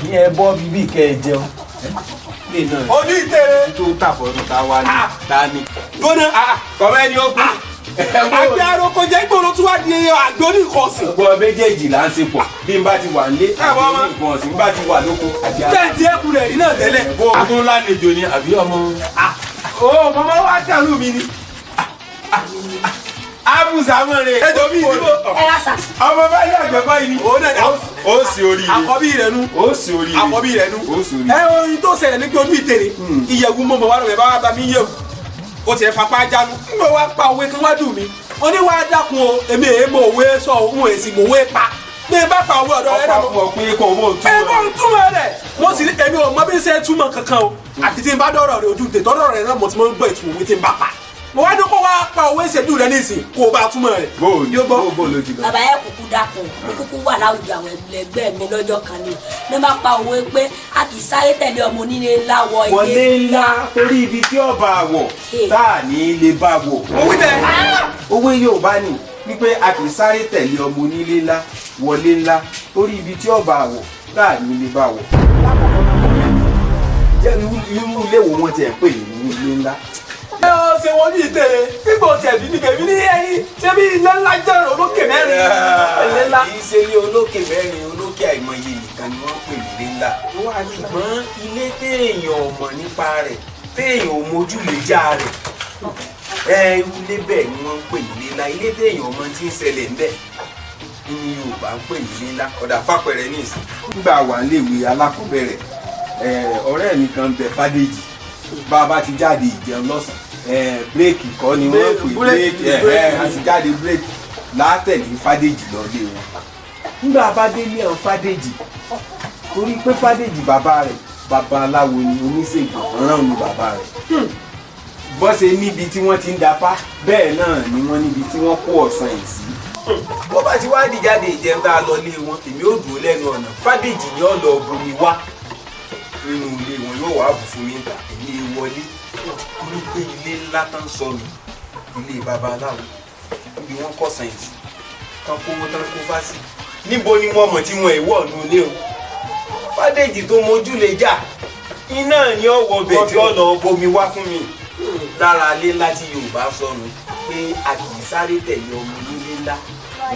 àyẹn bọ́ bíbí kẹ́ ẹ jẹun. Oní ìtẹ̀rẹ̀. tó tàfọ̀dún ká wá ní ta ni. Gbóná kọ́mẹ́ ni ó kú. àgbẹ̀ aroko jẹ́ gbòòrò tí wàá di àgbẹ̀ oníkọ̀ọ̀sìn. gbọ́ méjèèjì là ń ṣe pọ̀ bí n bá ti wà nílé àbí nǹkan ọ̀sìn bá ti wà lóko. tẹ̀sí ẹ̀kú rẹ̀ rí náà tẹ́lẹ̀. a tún lálejò ni àbí ọmọ. ó màmá wa dàlú mi ni. abusamore. ẹjọ mi ìdíbò. ẹ ra sà. ọmọ bá yẹ àgbẹ̀ báyìí ni. ó sì orí rẹ. àkọ́bí rẹ nu. ó sì orí rẹ. àkọ́bí rẹ nu. ó sì orí rẹ. oyin tó ṣẹlẹ̀ ní gbọ́dọ̀ ìtẹ̀rẹ̀ ìyẹ̀wù mọ̀mọ́ wa lọ́wọ́ bá bá mi yẹ̀wù. ó tiẹ̀ fapá jánu. n bẹ wá pa òwe kan wá dùn mí. wọ́n ní wàá dákun o èmi èé mọ òwe sọ òun èsì mọ òwe pa. bí ẹ bá pa òwe ọ̀dọ́ rẹ ọ̀pá fún ọ pé kò wọ́n túmọ̀. ẹ bọ́ ń túmọ̀ rẹ̀. mo sì ní èmi ò mọ bí ṣe túmọ̀ kankan o. àti tí n bá dọ̀rọ̀ rẹ̀ ojú tè tọ́dọ̀ rẹ̀ náà mo ti mọ gbọ́ ìtumọ̀ òwe tí n bá pa. mo wá ní kó wá pa òwe ìṣèdú rẹ nísìn kó o bá túmọ̀ rẹ̀. bó ló ti lọ. bàbá yẹ kúkú dákun ní kúkú wà láwùjọ àwọn ẹgbẹ́ mi lọ́jọ́ kan ni ní bá pa òwe pé a kì í sáré tẹ̀lé ọmọ onílé ńlá wọ ilé. wọlé ńlá torí ibi tí ọba wọ̀ tá à ní lè bá wọ̀. òwe tẹ. owó Yorùbá ni wípé a kì í sáré tẹ̀lé ọmọ onílé ńlá wọlé ńlá torí ibi tí ọba wọ̀ tá à ní lè bá wọ̀. irú ilé wo wọn ti ẹ̀ pè ní ilé ńlá. ẹ ọ ṣe wọn ní ìtẹ̀rẹ̀ nígbà tí ẹ̀bí ní kẹ̀mí ní ẹyin ṣé bí ilé ńlá jẹ́ olókè mẹ́rin ilé ńlá. kì í ṣe ilé olókè mẹ́rin olókè àìmọye nìkan ni wọ́n pè ní ilé ńlá. ṣùgbọ́n ilé téèyàn ò mọ̀ nípa rẹ̀ téèyàn ò mójú lè já rẹ̀ irú ilé bẹ́ẹ̀ ni wọ́n ń pè ní ilé ńlá. ilé téèyàn ọmọ tí ń ṣẹlẹ̀ ń bẹ̀ ní Yorùbá ń pè ní ilé ńlá. ọ̀dà fàpẹ̀rẹ̀ ní ìsìn. nígbà wà níléèwé alákọ̀ọ́bẹ̀rẹ̀ ọ̀rẹ́ mi kan bẹ Fádèjì bá a bá ti jáde ìjẹun lọ́sàn bírèkì kọ́ ni wọ́n pè bírèkì àti jáde bírèkì látẹ̀lé Fádèjì lọ lé wọn. nígbà bá délé hàn Fádèjì torí pé Fádèjì bàbá rẹ̀ babaláwo ni oníṣègùn ọ̀ràn ni bàbá rẹ̀. bọ́ ṣe níbi tí wọ́n ti ń dafá bẹ́ẹ̀ náà ni wọ́n níbi tí wọ́n kó ọ̀sán yìí sí. bó bá ti wá dìjáde ìjẹun tá a lọ lé wọn èmi ò dúró lẹ́nu ọ̀nà Fádèjì ni ó lọ bomi wá nínú ilé wọn yóò wá bù fún mi níta èmi wọlé torí pé ilé ńlá tán sọnù ilé babaláwo níbi wọn kọ sáyẹnsì tán kówó tán kó fásì níbo ni wọn mọ̀ tí wọn èèwọ̀ nù ilé o Fádèjì tó mojú lè jà iná ni ó wọ bẹ̀ tí ó lọ bomi wá fún mi lára ilé ńlá tí Yorùbá sọnù pé a kì í sáré tẹ̀lé ọmọ onílé ńlá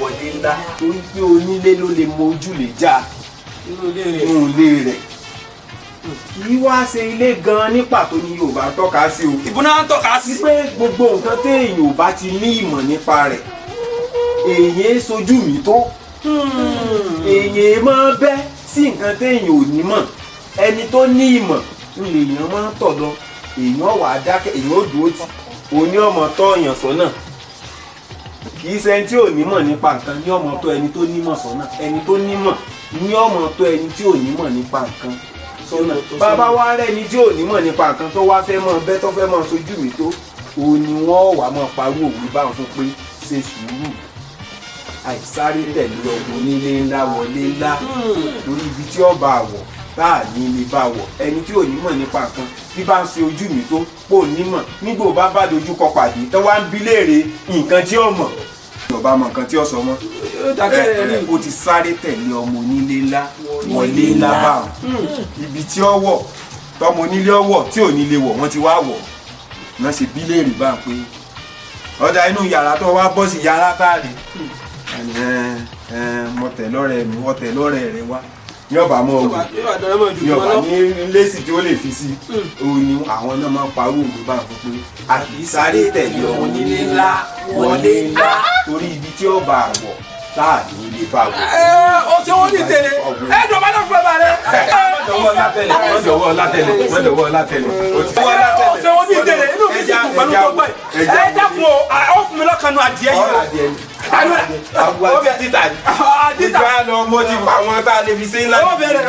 wọlé ńlá torí pé onílé ló lè mojú lè jà nínú ilé rẹ̀ kì í wá ṣe ilé gan ní pàtó ni Yorùbá tọ́ka sí o. ìbúná ń tọ́ka sí. pé gbogbo nǹkan téèyàn ò bá ti ní ìmọ̀ nípa rẹ̀ èèyàn sojú mi tó èèyàn máa bẹ́ sí nǹkan téèyàn ò ní mọ̀ ẹni tó ní ìmọ̀ lèèyàn máa tọ̀ lọ èèyàn wà á dákẹ́ èèyàn ò dúró tì òní ọmọ tọ́ èèyàn sọ́nà kì í ṣe ẹni tí ò ní mọ̀ nípa nǹkan ní ọmọ tó ẹni tó nímọ̀ sọ́nà ẹni tó nímọ̀ ní ọmọ tó ẹni tí ò ní mọ̀ nípa nǹkan sọ́nà bàbá wa rẹ́ni tí ò ní mọ̀ nípa nǹkan tó wá fẹ́ mọ̀ bẹ́ tó fẹ́ mọ̀ sojú mi tó òun ni wọ́n wà mọ̀ parú òwe báwọn fún pé ṣe sùúrù àìsáré tẹ̀lé ọmọ onílé ńlá wọlé ńlá lórí ibi tí ọba àwọ̀ tá à ní ilé bá wọ̀ ẹni tí ò ní mọ̀ nípa nǹkan bí bá ń ṣe ojú mi tó pò nímọ̀ nígbò bá bá dojú kọ pàdé tó wá ń bi léèrè nǹkan tí ó mọ̀ ọba mọ̀ nǹkan tí ó sọ mọ́ ó ti sáré tẹ̀lé ọmọ onílé ńlá wọlé ńlá báwọn ibi tí ó wọ̀ tọmọ onílé ọwọ̀ tí ò nílé wọ̀ wọ́n ti wá wọ̀ náà ṣe bí léèrè bá ń pé ọ̀dà inú yàrá tó wá bọ́ sí yàrá táàrí mo tẹ̀ lọ́rẹ̀ mi wọ́n tẹ̀ lọ́rẹ̀ rẹ wá yọba mọ òwò yọba ní lẹ́sì tí ó lè fi sí òun ni àwọn náà máa parọ́ òwe bá ń fún pé a kì í sáré tẹ̀lé ọmọ onílé ńlá wọlé ńlá torí ibi tí ó bá wọ̀ táà ní ilé bá wọ̀. o ṣe wọ́n ní tẹ̀lé ẹ jọba náà fún bàbá rẹ. wọ́n jọ̀wọ́ látẹ̀lẹ̀ wọ́n jọ̀wọ́ látẹ̀lẹ̀. o ṣe wọ́n ní tẹ̀lé inú mi sì kú pẹ̀lú gbogbo ẹ̀ ẹ dákun o ó fún mi lọ́kànnú adìẹ yìí. Àwọn àti títà ní. Ìjọ àná mo ti pa àwọn tá a lè fi sí ńlá. Ó bẹ̀rẹ̀.